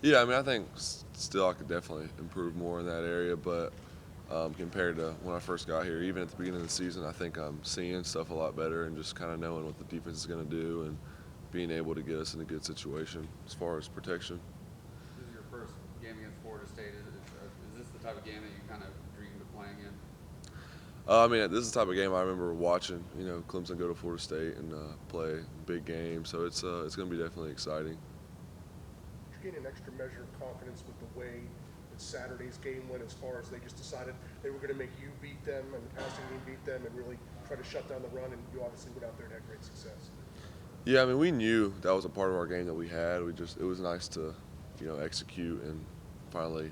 Yeah, I mean, I think still I could definitely improve more in that area, but compared to when I first got here, even at the beginning of the season, I think I'm seeing stuff a lot better and just kind of knowing what the defense is going to do and being able to get us in a good situation as far as protection. This is your first game against Florida State. Is this the type of game that you kind of dreamed of playing in? I mean, this is the type of game I remember watching. Clemson go to Florida State and play big games, so it's going to be definitely exciting. Did you gain an extra measure of confidence with the way that Saturday's game went, as far as they just decided they were going to make you beat them and the passing game beat them and really try to shut down the run, and you obviously went out there and had great success? Yeah, I mean, we knew that was a part of our game that we had. It was nice to, execute and finally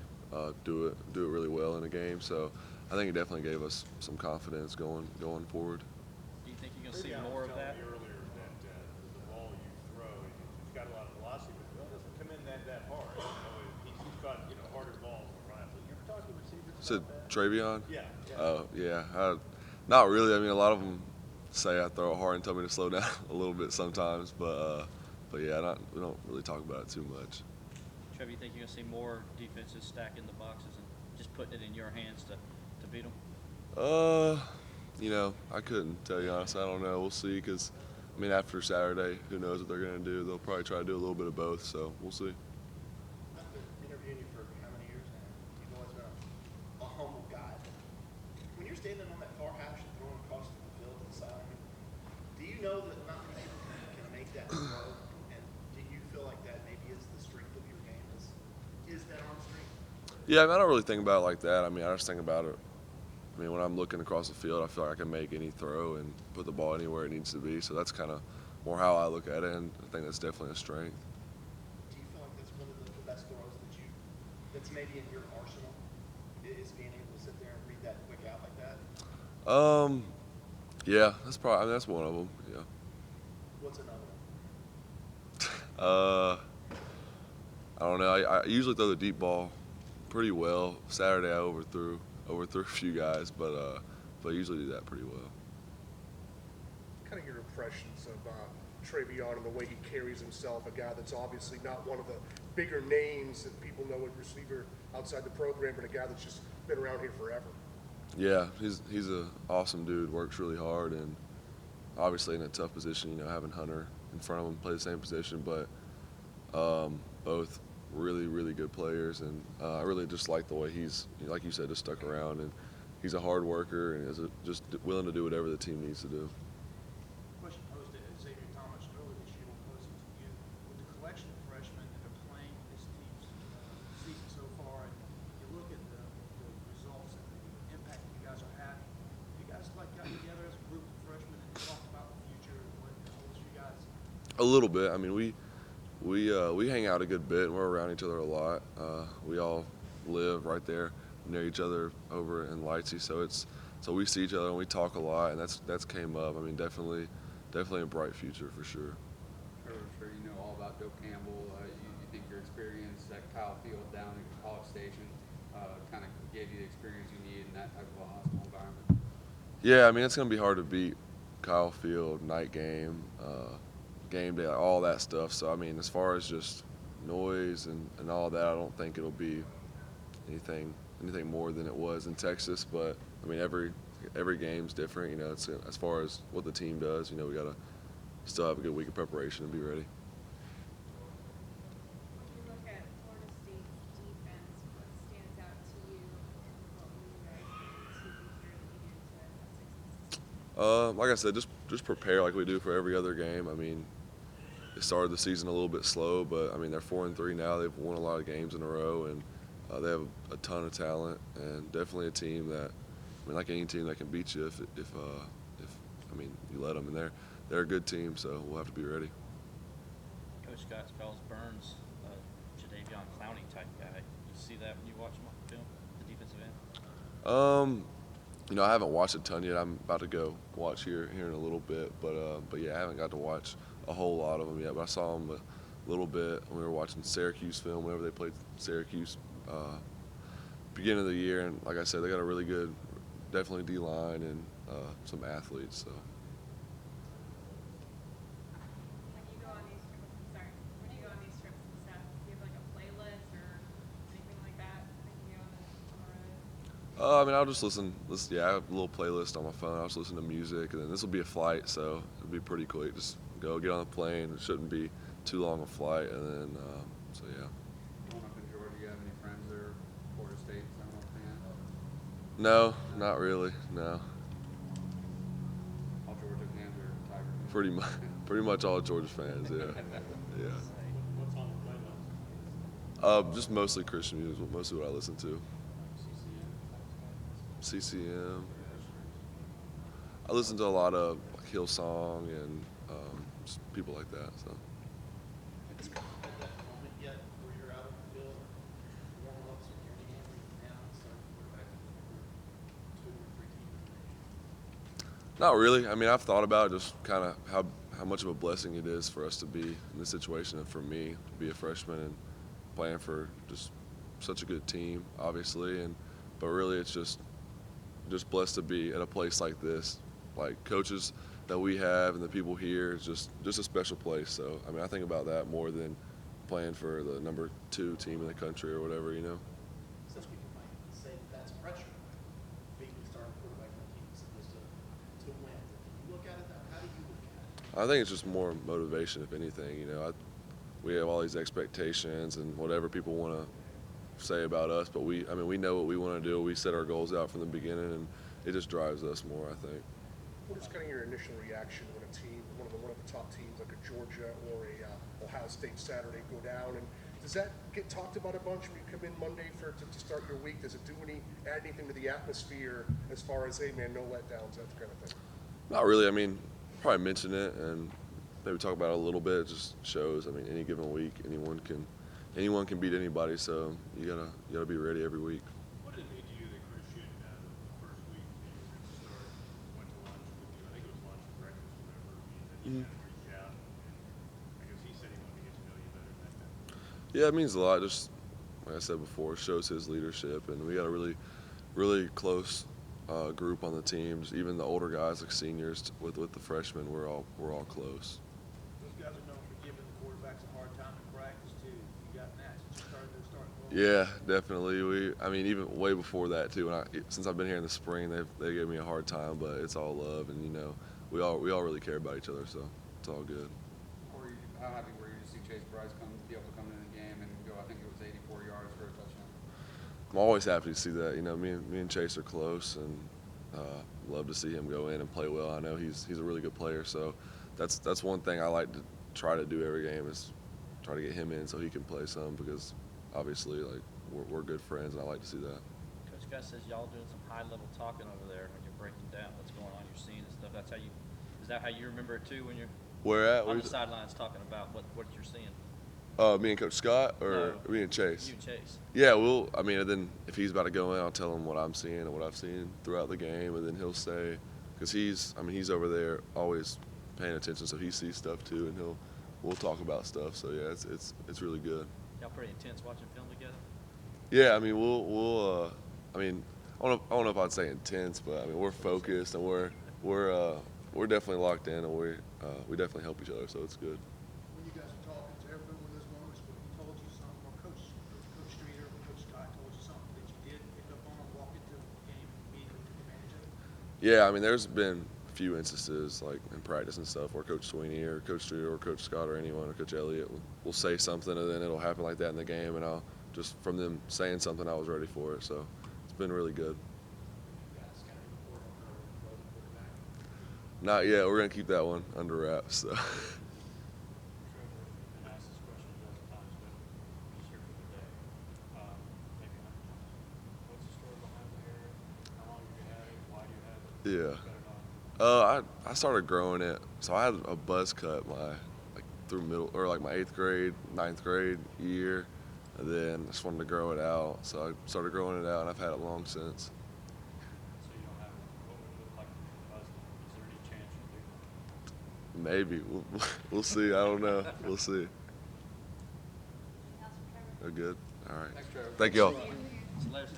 do it really well in a game. So I think it definitely gave us some confidence going forward. Do you think you're going to see more of that? Earlier that the ball you throw, it's got a lot of velocity, but the ball doesn't come in that hard. He's got harder balls to run. You ever talk to receivers Said about that? Travion? Yeah. Oh, yeah. Not really. I mean, a lot of them say I throw it hard and tell me to slow down a little bit sometimes, but yeah, we don't really talk about it too much. Trevor, you think you're going to see more defenses stacking the boxes and just putting it in your hands to beat them? I couldn't tell you honestly. I don't know. We'll see because, I mean, after Saturday, who knows what they're going to do. They'll probably try to do a little bit of both, so we'll see. I've been interviewing you for how many years now? You've always been a humble guy. When you're standing on that far hash and throwing across the field to the sideline, do you know that not many people can make that throw? And do you feel like that maybe is the strength of your game? Is that arm strength? Yeah, I mean, I don't really think about it like that. I mean, I just think about it. I mean, when I'm looking across the field, I feel like I can make any throw and put the ball anywhere it needs to be. So that's kind of more how I look at it, and I think that's definitely a strength. Do you feel like that's one of the best throws that's maybe in your arsenal, is being able to sit there and read that quick out like that? Yeah, that's one of them. Yeah. What's another one? I don't know. I usually throw the deep ball pretty well. Saturday I overthrew a few guys, but I usually do that pretty well. Kind of your impressions of Travion and the way he carries himself, a guy that's obviously not one of the bigger names that people know at receiver outside the program, but a guy that's just been around here forever. Yeah, he's an awesome dude. Works really hard, and obviously in a tough position. Having Hunter in front of him play the same position, but both really, really good players, and I really just like the way he's, like you said, just stuck around, and he's a hard worker and is just willing to do whatever the team needs to do. Question posed to Xavier Thomas earlier this year, we'll pose it to you. With the collection of freshmen that are playing this team's season so far, and you look at the results and the impact that you guys are having, you guys gotten together as a group of freshmen and talked about the future and what holds you guys? A little bit. I mean, we hang out a good bit, and we're around each other a lot. We all live right there near each other over in Lightsey, so we see each other and we talk a lot, and that's came up. I mean, definitely a bright future for sure. I'm sure you know all about Doak Campbell. You think your experience at Kyle Field down in College Station kind of gave you the experience you need in that type of a hostile environment? Yeah, I mean, it's going to be hard to beat Kyle Field, night game, game day, all that stuff. So, I mean, as far as just noise and all that, I don't think it'll be anything more than it was in Texas. But, I mean, every game's different. It's as far as what the team does, we got to still have a good week of preparation and be ready. When you look at Florida State's defense, what stands out to you and what will you guys need to be here leading into that 6 Like I said, just prepare like we do for every other game. I mean, they started the season a little bit slow, but I mean they're 4-3 now. They've won a lot of games in a row, and they have a ton of talent, and definitely a team that, I mean, like any team that can beat you if I mean you let them, and they're a good team, so we'll have to be ready. Coach Scott spells Burns, Jadeveon Clowney type guy. You see that when you watch him on film, the defensive end? I haven't watched a ton yet. I'm about to go watch here in a little bit, but yeah, I haven't got to watch a whole lot of them yet. But I saw them a little bit when we were watching Syracuse film whenever they played Syracuse beginning of the year, and like I said, they got a really good, definitely D line and some athletes. So. When you go on these trips and stuff, do you have like a playlist I mean, I'll just listen. Yeah, I have a little playlist on my phone. I'll just listen to music, and then this will be a flight, so it'll be pretty quick. Just get on the plane. It shouldn't be too long a flight, and then so yeah. Growing up in Georgia, do you have any friends that are Florida State Seminole fans? No, not really. No, All Georgia fans or Tiger fans? pretty much all Georgia fans. Yeah, yeah. What's on your playlist? Just mostly Christian music. Mostly what I listen to. CCM. I listen to a lot of like Hillsong and just people like that. So. Has there been that moment yet where you're out on the field, warming up security game, where you now start quarterbacking number 2 or 3 teams? Not really. I mean, I've thought about just kind of how much of a blessing it is for us to be in this situation, and for me to be a freshman and playing for just such a good team, obviously. But really, it's just blessed to be at a place like this. Like coaches that we have and the people here, it's just a special place. So I mean, I think about that more than playing for the number 2 team in the country or whatever, you know. Some people might say that's pressure, being the starting quarterback of the team is supposed to win. Do you look at it that? How do you look at it? I think it's just more motivation, if anything. You know, we have all these expectations and whatever people want to say about us, but we know what we want to do. We set our goals out from the beginning, and it just drives us more, I think. What is kind of your initial reaction when a team, one of the top teams like a Georgia or a Ohio State Saturday go down? And does that get talked about a bunch when you come in Monday to start your week? Does it add anything to the atmosphere as far as, hey man, no letdowns, that kind of thing? Not really. I mean, probably mention it and maybe talk about it a little bit. It just shows. I mean, any given week, anyone can beat anybody. So you gotta be ready every week. What did it mean to you that Christian, the first week that you were going to start, went to lunch with you? I think it was lunch or breakfast, whatever. And you had to reach out, and I guess he said he wanted to get to know you better than that. Yeah, it means a lot. Just like I said before, shows his leadership, and we got a really close group on the teams. Even the older guys, like seniors, with the freshmen, we're all close. Those guys are known for giving the quarterbacks a hard time in practice too. You got that since you started their starting role. Yeah, definitely. I mean, even way before that too. Since I've been here in the spring, they gave me a hard time, but it's all love, and we all really care about each other, so it's all good. How happy were you to see Chase Bryce be able to come in the game and go? I think it was 84 yards for a touchdown. I'm always happy to see that. Me and Chase are close, and love to see him go in and play well. I know he's a really good player, so that's one thing I like to try to do every game is try to get him in so he can play some, because obviously like we're good friends, and I like to see that. Coach Gus says y'all doing some high-level talking over there when you're breaking down what's going on, you're seeing and stuff. Is that how you remember it too when you're Where at? on the sidelines talking about what you're seeing? Me and Coach Scott, or No, me and Chase? You and Chase. Yeah, and then if he's about to go in, I'll tell him what I'm seeing and what I've seen throughout the game, and then he'll say, because he's over there always paying attention, so he sees stuff too, and we'll talk about stuff. So yeah, it's really good. Y'all pretty intense watching film together? Yeah, I mean we'll I don't know if I'd say intense, but I mean we're focused, and we're definitely locked in, and we definitely help each other, so it's good. When you guys are talking, has there ever been one of those moments where he told you something, or Coach Streeter or Coach Scott told you something that you did pick up on, walk into the game and immediately took advantage of it? Yeah, I mean there's been a few instances like in practice and stuff where Coach Sweeney or Coach Streeter or Coach Scott or anyone or Coach Elliott will say something, and then it'll happen like that in the game, and I'll just from them saying something, I was ready for it. So it's been really good. Not yet. We're gonna keep that one under wraps. So. Trevor, been asked this question a dozen times, but just here for the day. Maybe 100 times. What's the story behind the hair? How long have you had it? Why do you have it? Yeah. What's got it on? I started growing it. So I had a buzz cut through my 8th grade, 9th grade year, and then I just wanted to grow it out. So I started growing it out, and I've had it long since. So you don't have what would it look like for us? Is there any chance you do? Maybe we'll see. I don't know. We'll see. Anything else for Trevor? They're good. All right. Thanks, Trevor. Thank y'all. So let us